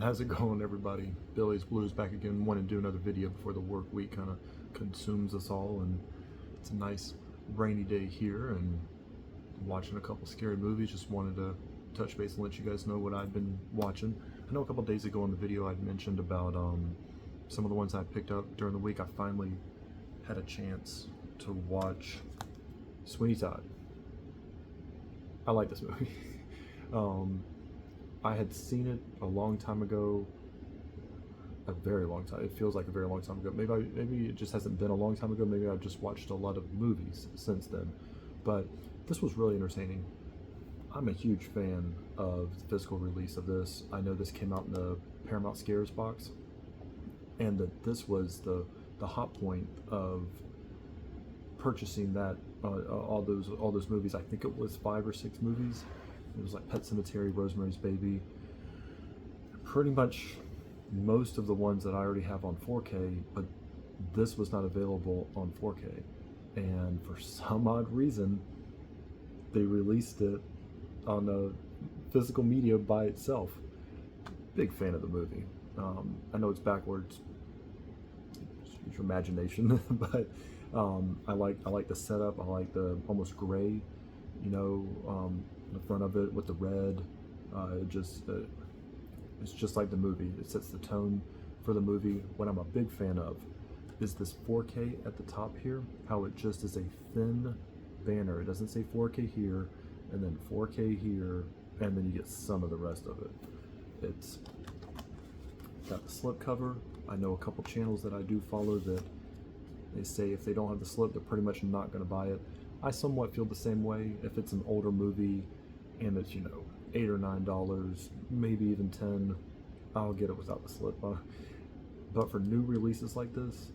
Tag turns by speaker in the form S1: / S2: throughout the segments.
S1: How's it going, everybody? Billy's Blues back again. Want to do another video before the work week kind of consumes us all, and it's a nice rainy day here, and watching a couple scary movies. Just wanted to touch base and let you guys know what I've been watching. I know a couple days ago in the video I'd mentioned about some of the ones I picked up during the week. I finally had a chance to watch Sweeney Todd. I like this movie. um, I had seen it a long time ago, a very long time. It feels like a very long time ago. Maybe it just hasn't been a long time ago. Maybe I've just watched a lot of movies since then. But this was really entertaining. I'm a huge fan of the physical release of this. I know this came out in the Paramount Scares box, and that this was the hot point of purchasing that all those movies. I think it was 5 or 6 movies. It was like Pet Sematary, Rosemary's Baby, pretty much most of the ones that I already have on 4K, but this was not available on 4K. And for some odd reason, they released it on a physical media by itself. Big fan of the movie. I know it's backwards, use your imagination, but I like the setup. I like the almost gray, the front of it with the red. It's just like the movie. It sets the tone for the movie. What I'm a big fan of is this 4K at the top here, how it just is a thin banner. It doesn't say 4K here, and then 4K here, and then you get some of the rest of it. It's got the slipcover. I know a couple channels that I do follow that they say if they don't have the slip, they're pretty much not going to buy it. I somewhat feel the same way. If it's an older movie and it's, $8 or $9, maybe even 10, I'll get it without the slip. But for new releases like this,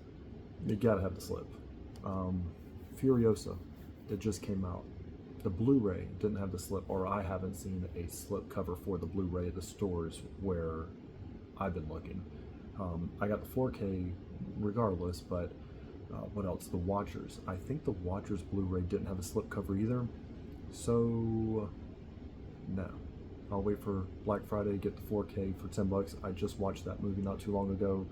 S1: you gotta have the slip. Furiosa, that just came out. The Blu-ray didn't have the slip, or I haven't seen a slip cover for the Blu-ray at the stores where I've been looking. I got the 4K regardless, but what else? The Watchers. I think the Watchers Blu-ray didn't have a slip cover either. So, no. I'll wait for Black Friday, get the 4K for $10. I just watched that movie not too long ago,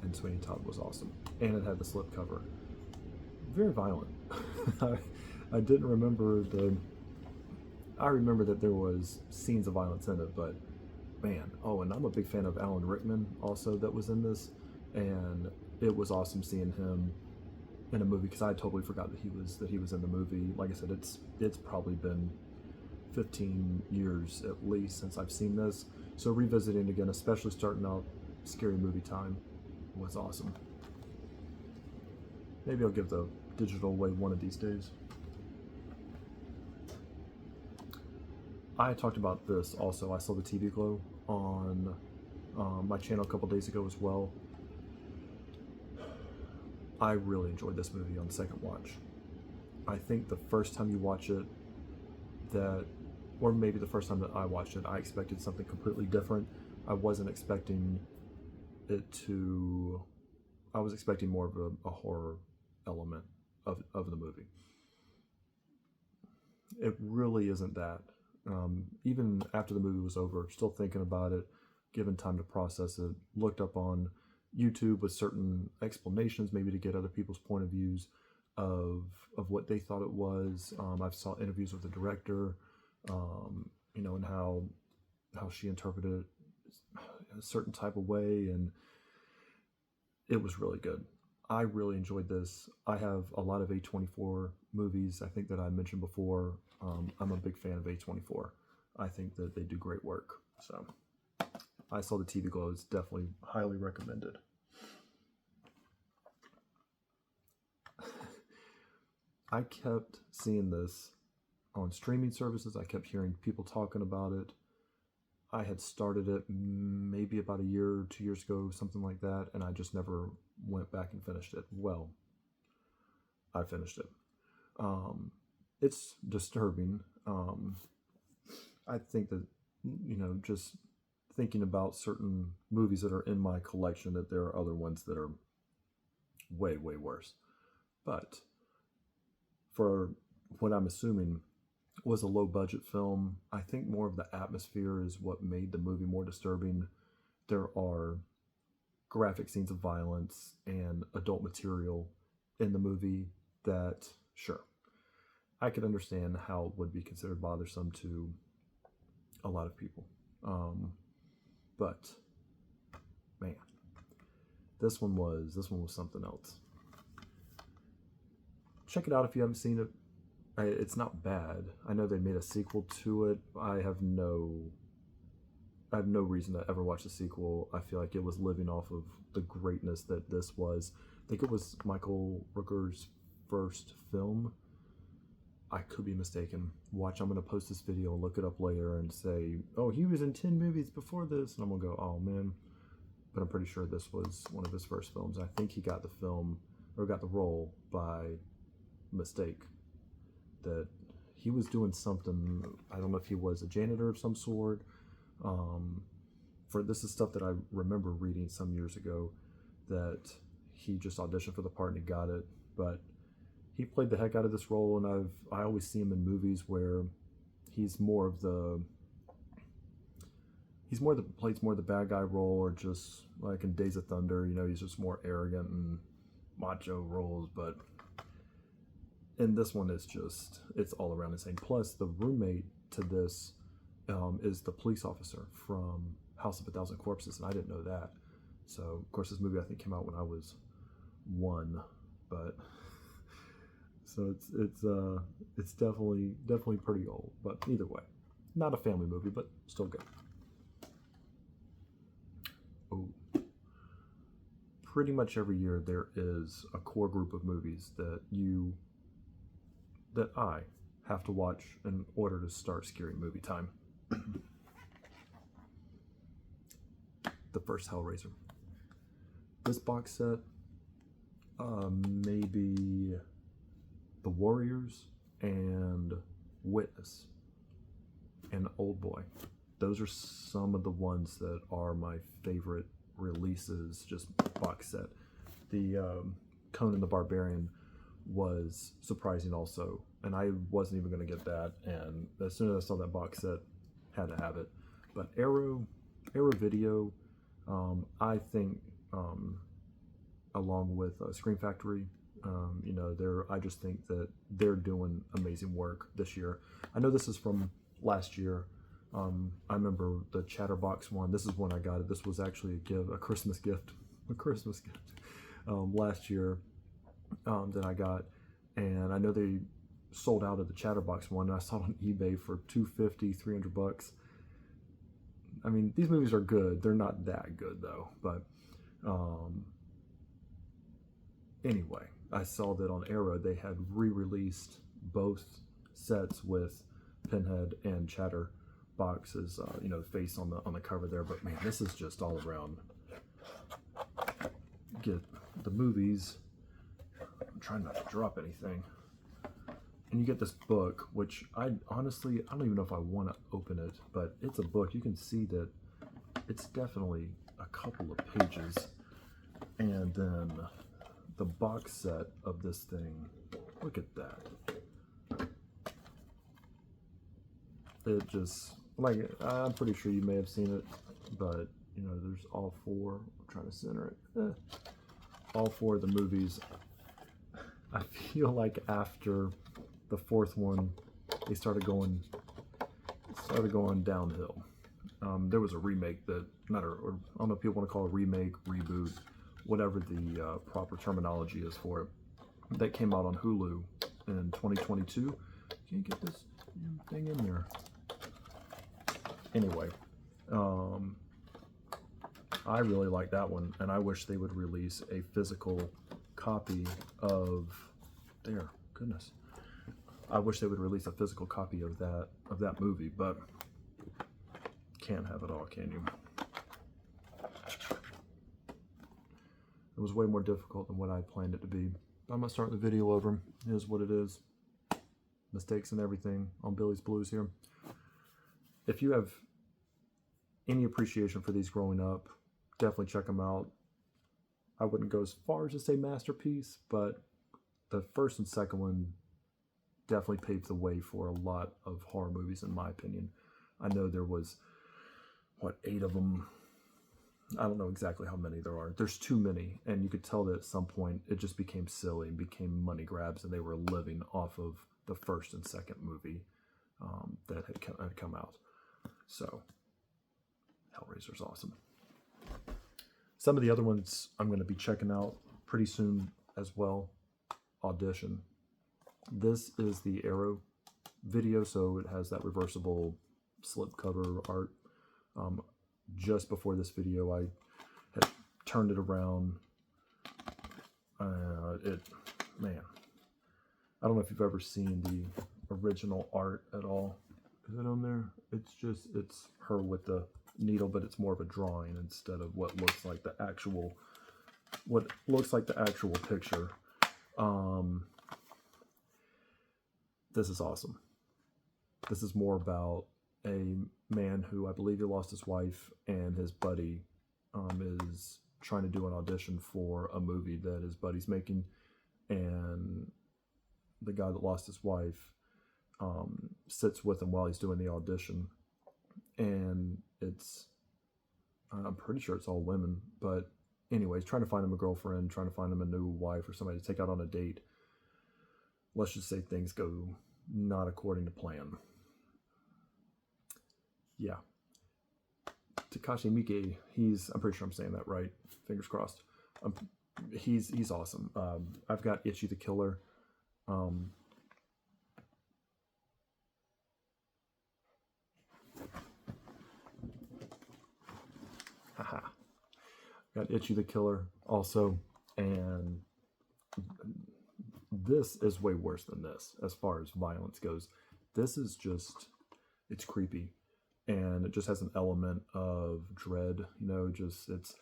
S1: and Sweeney Todd was awesome. And it had the slip cover. Very violent. I didn't remember I remember that there was scenes of violence in it, but man, and I'm a big fan of Alan Rickman also that was in this, and it was awesome seeing him in a movie because I totally forgot that he was in the movie. Like I said, it's probably been 15 years at least since I've seen this, so revisiting again, especially starting out Scary Movie time, was awesome. Maybe I'll give the digital away one of these days. I talked about this also. I saw the TV Glow on my channel a couple days ago as well. I really enjoyed this movie on second watch. I think the first time you watch it, or maybe the first time that I watched it, I expected something completely different. I wasn't expecting I was expecting more of a horror element of the movie. It really isn't that. Even after the movie was over, still thinking about it, given time to process it, looked up on YouTube with certain explanations, maybe to get other people's point of views of what they thought it was. I've saw interviews with the director, and how she interpreted it in a certain type of way, and it was really good. I really enjoyed this. I have a lot of A24 movies, I think, that I mentioned before. I'm a big fan of A24. I think that they do great work. So I saw the TV Glow. It's definitely highly recommended. I kept seeing this on streaming services. I kept hearing people talking about it. I had started it maybe about a year or 2 years ago, something like that, and I just never went back and finished it. Well, I finished it. It's disturbing. I think that, just thinking about certain movies that are in my collection, that there are other ones that are way, way worse. But for what I'm assuming, was a low budget film. I think more of the atmosphere is what made the movie more disturbing. There are graphic scenes of violence and adult material in the movie that, sure, I could understand how it would be considered bothersome to a lot of people. But man, this one was something else. Check it out if you haven't seen it. It's not bad. I know they made a sequel to it. I have no reason to ever watch the sequel. I feel like it was living off of the greatness that this was. I think it was Michael Rooker's first film. I could be mistaken. Watch, I'm going to post this video and look it up later and say, oh, he was in 10 movies before this. And I'm going to go, oh, man. But I'm pretty sure this was one of his first films. I think he got the film, or got the role by mistake. That he was doing something, I don't know if he was a janitor of some sort. This is stuff that I remember reading some years ago, that he just auditioned for the part and he got it. But he played the heck out of this role, and I always see him in movies where he's plays more the bad guy role, or just like in Days of Thunder, he's just more arrogant and macho roles. But in this one, it's all around the same. Plus, the roommate to this is the police officer from House of a Thousand Corpses, and I didn't know that. So, of course, this movie I think came out when I was 1, but so it's definitely pretty old. But either way, not a family movie, but still good. Oh, pretty much every year there is a core group of movies that I have to watch in order to start Scary Movie Time. The first Hellraiser. This box set, maybe The Warriors and Witness and Old Boy. Those are some of the ones that are my favorite releases, just box set. The Conan the Barbarian was surprising also, and I wasn't even going to get that, and as soon as I saw that box set, had to have it. But Arrow Video, I think, along with Scream Factory, I just think that they're doing amazing work this year. I know this is from last year. I remember the Chatterbox one. This is when I got it. This was actually a Christmas gift last year that I got, and I know they sold out of the Chatterbox one. And I saw it on eBay for $250, $300. I mean, these movies are good. They're not that good though. But anyway, I saw that on Arrow they had re-released both sets with Pinhead and Chatterbox's, face on the cover there. But man, this is just all around. Get the movies. I'm trying not to drop anything. And you get this book, which I don't even know if I want to open it, but it's a book. You can see that it's definitely a couple of pages. And then the box set of this thing, look at that. It just, I'm pretty sure you may have seen it, but, there's all 4. I'm trying to center it. All 4 of the movies. I feel like after the 4th one, they started going downhill. There was a remake or I don't know if people want to call it a remake, reboot, whatever the proper terminology is for it, that came out on Hulu in 2022. Can't get this thing in there. Anyway, I really like that one, and I wish they would release a physical copy of goodness. I wish they would release a physical copy of that movie, but can't have it all, can you? It was way more difficult than what I planned it to be. I'm gonna start the video over. It is what it is. Mistakes and everything on Billy's Blues here. If you have any appreciation for these growing up, definitely check them out. I wouldn't go as far as to say masterpiece, but the first and second one definitely paved the way for a lot of horror movies, in my opinion. I know there was, what, 8 of them? I don't know exactly how many there are. There's too many, and you could tell that at some point it just became silly and became money grabs, and they were living off of the first and second movie that had come out. So, Hellraiser's awesome. Some of the other ones I'm going to be checking out pretty soon as well. Audition. This is the Arrow video, so it has that reversible slipcover art. Just before this video, I had turned it around. Man, I don't know if you've ever seen the original art at all. Is it on there? It's her with the needle, but it's more of a drawing instead of what looks like the actual picture. This is awesome. This is more about a man who, I believe, he lost his wife, and his buddy is trying to do an audition for a movie that his buddy's making, and the guy that lost his wife sits with him while he's doing the audition, and I'm pretty sure it's all women, but anyways, trying to find him a girlfriend, trying to find him a new wife or somebody to take out on a date. Let's just say things go not according to plan. Yeah. Takashi Miike, I'm pretty sure I'm saying that right. Fingers crossed. He's awesome. I've got Ichi the Killer. Haha. Got Ichi the Killer also, and this is way worse than this as far as violence goes. This is just, it's creepy, and it just has an element of dread. It's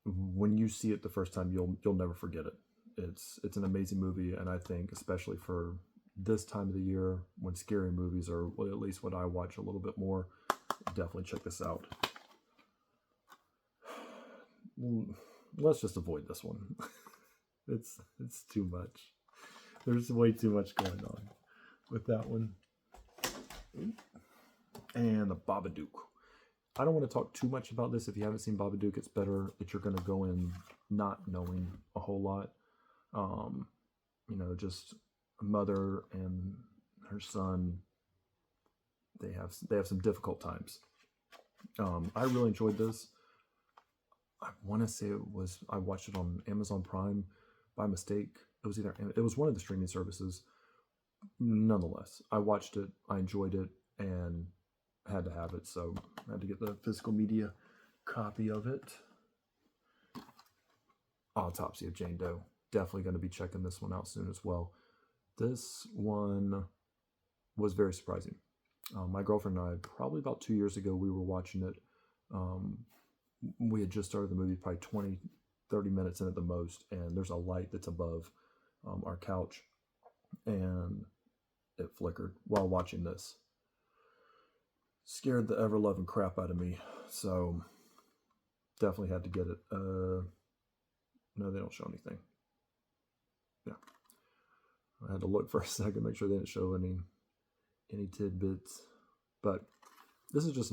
S1: when you see it the first time, you'll never forget it. It's an amazing movie, and I think especially for this time of the year when scary movies are, well, at least what I watch a little bit more, definitely check this out. Let's just avoid this one. It's too much. There's way too much going on with that one. And the Babadook. I don't want to talk too much about this. If you haven't seen Babadook, it's better that you're going to go in not knowing a whole lot. Just a mother and her son. They have some difficult times. I really enjoyed this. I want to say I watched it on Amazon Prime by mistake. It was one of the streaming services. Nonetheless, I watched it, I enjoyed it, and had to have it, so I had to get the physical media copy of it. Autopsy of Jane Doe. Definitely going to be checking this one out soon as well. This one was very surprising. My girlfriend and I, probably about 2 years ago, we were watching it. We had just started the movie, probably 20, 30 minutes in at the most, and there's a light that's above our couch, and it flickered while watching this. Scared the ever-loving crap out of me, so definitely had to get it. No, they don't show anything. Yeah. I had to look for a second, make sure they didn't show any tidbits, but this is just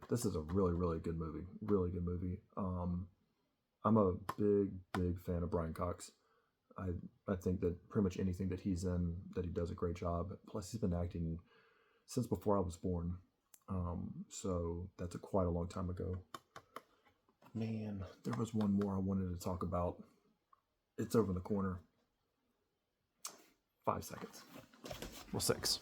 S1: this is a really, really good movie. Really good movie. I'm a big fan of Brian Cox. I think that pretty much anything that he's in, that he does a great job. Plus, he's been acting since before I was born. So that's quite a long time ago. Man, there was one more I wanted to talk about. It's over in the corner. 5 seconds. Well, 6.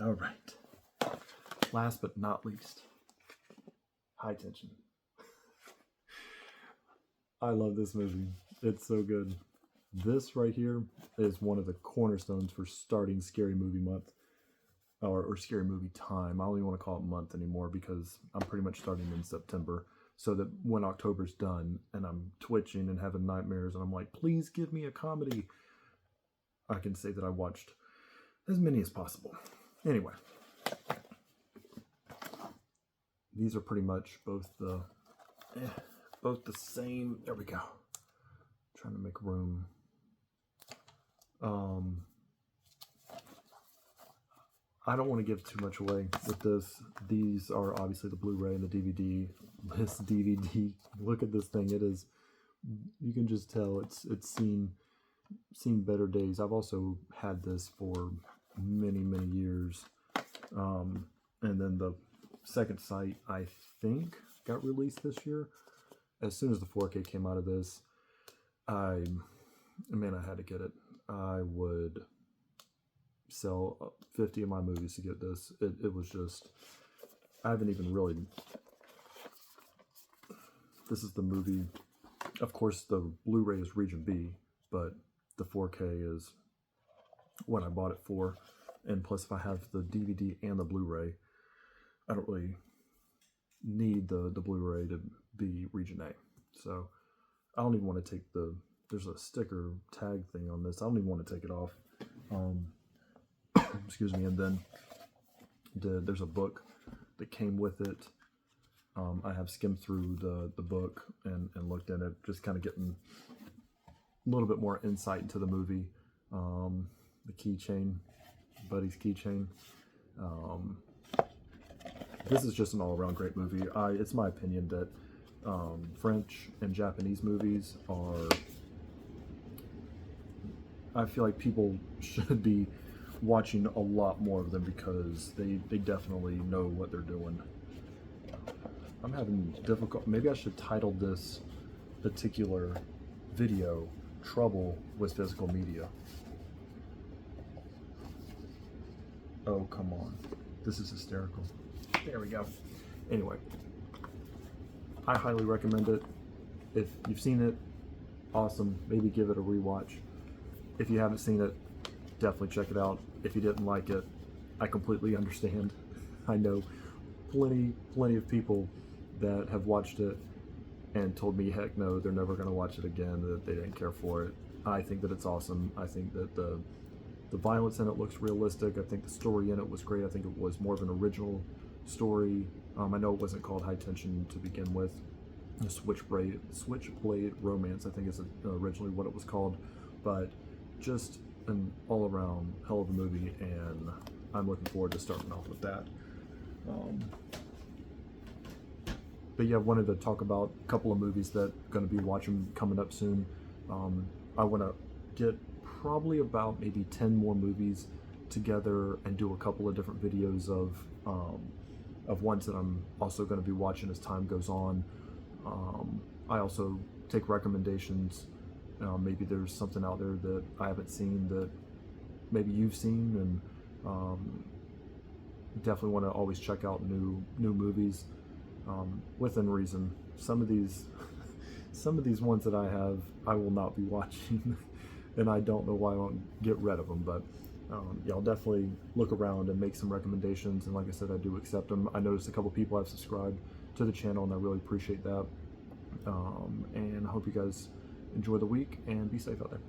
S1: All right. Last but not least, High Tension. I love this movie. It's so good. This right here is one of the cornerstones for starting Scary Movie Month, or Scary Movie Time. I don't even want to call it month anymore because I'm pretty much starting in September, so that when October's done and I'm twitching and having nightmares and I'm like, please give me a comedy, I can say that I watched as many as possible. Anyway, these are pretty much both the same. There we go. Trying to make room. I don't want to give too much away with this. These are obviously the Blu-ray and the DVD. This DVD, look at this thing. It is, you can just tell it's seen better days. I've also had this for many years. And then the second sight, I think, got released this year. As soon as the 4K came out of this, I had to get it. I would sell 50 of my movies to get this. It was just, I haven't even really, this is the movie. Of course, the Blu-ray is Region B, but the 4K is what I bought it for. And plus, if I have the DVD and the Blu-ray, I don't really need the Blu-ray to be Region A. So I don't even want to take there's a sticker tag thing on this. I don't even want to take it off. Excuse me. And then there's a book that came with it. I have skimmed through the book and looked at it, just kind of getting a little bit more insight into the movie. The keychain, Buddy's keychain. This is just an all-around great movie. It's my opinion that French and Japanese movies are, I feel like people should be watching a lot more of them because they definitely know what they're doing. I'm having difficulty. Maybe I should title this particular video "Trouble with Physical Media." Oh, come on. This is hysterical. There we go. Anyway, I highly recommend it. If you've seen it, awesome. Maybe give it a rewatch. If you haven't seen it, definitely check it out. If you didn't like it, I completely understand. I know plenty of people that have watched it and told me, heck no, they're never going to watch it again, that they didn't care for it. I think that it's awesome. I think that the violence in it looks realistic. I think the story in it was great. I think it was more of an original story. I know it wasn't called High Tension to begin with. The Switchblade Romance, I think is originally what it was called. But just an all-around hell of a movie, and I'm looking forward to starting off with that. But yeah, I wanted to talk about a couple of movies that I'm going to be watching coming up soon. I want to get probably about maybe 10 more movies together and do a couple of different videos of ones that I'm also going to be watching as time goes on. I also take recommendations. Maybe there's something out there that I haven't seen that maybe you've seen, and definitely want to always check out new movies within reason. Some of these ones that I will not be watching, and I don't know why I won't get rid of them. But yeah, I'll definitely look around and make some recommendations. And like I said, I do accept them. I noticed a couple people have subscribed to the channel, and I really appreciate that. And I hope you guys enjoy the week and be safe out there.